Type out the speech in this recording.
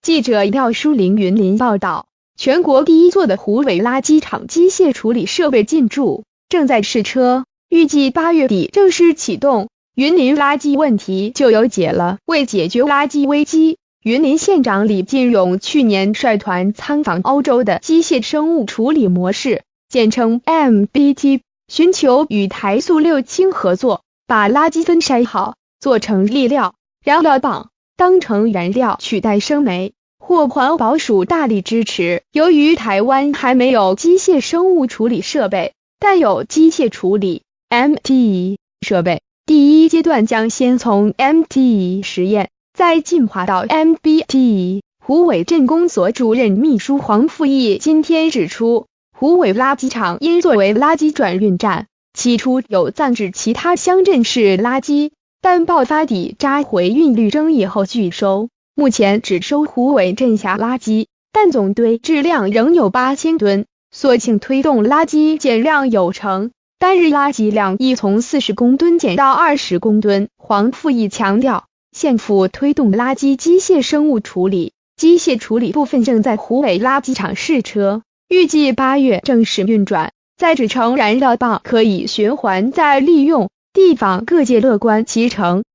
记者廖淑玲云林报道，全国第一座的虎尾垃圾场机械处理设备进驻，正在试车，预计8月底正式启动，云林垃圾问题就有解了。为解决垃圾危机，云林县长李进勇去年率团参访欧洲的机械生物处理模式，简称 MBT， 寻求与台塑六轻合作，把垃圾分筛好，做成粒料、燃料棒，当成燃料取代生煤，获环保署大力支持。由于台湾还没有机械生物处理设备，但有机械处理 MTE 设备，第一阶段将先从 MTE 实验，再进化到 MBT。 虎尾镇公所主任秘书黄富义今天指出，虎尾垃圾场因作为垃圾转运站，起初有暂至其他乡镇市垃圾，但爆发底渣回运率争议后拒收，目前只收虎尾镇辖垃圾，但总堆质量仍有8000吨，所请推动垃圾减量有成，单日垃圾量亦从40公吨减到20公吨。黄富义强调，县府推动垃圾机械生物处理，机械处理部分正在虎尾垃圾场试车，预计8月正式运转，再制成燃料棒可以循环再利用，地方各界乐观其成。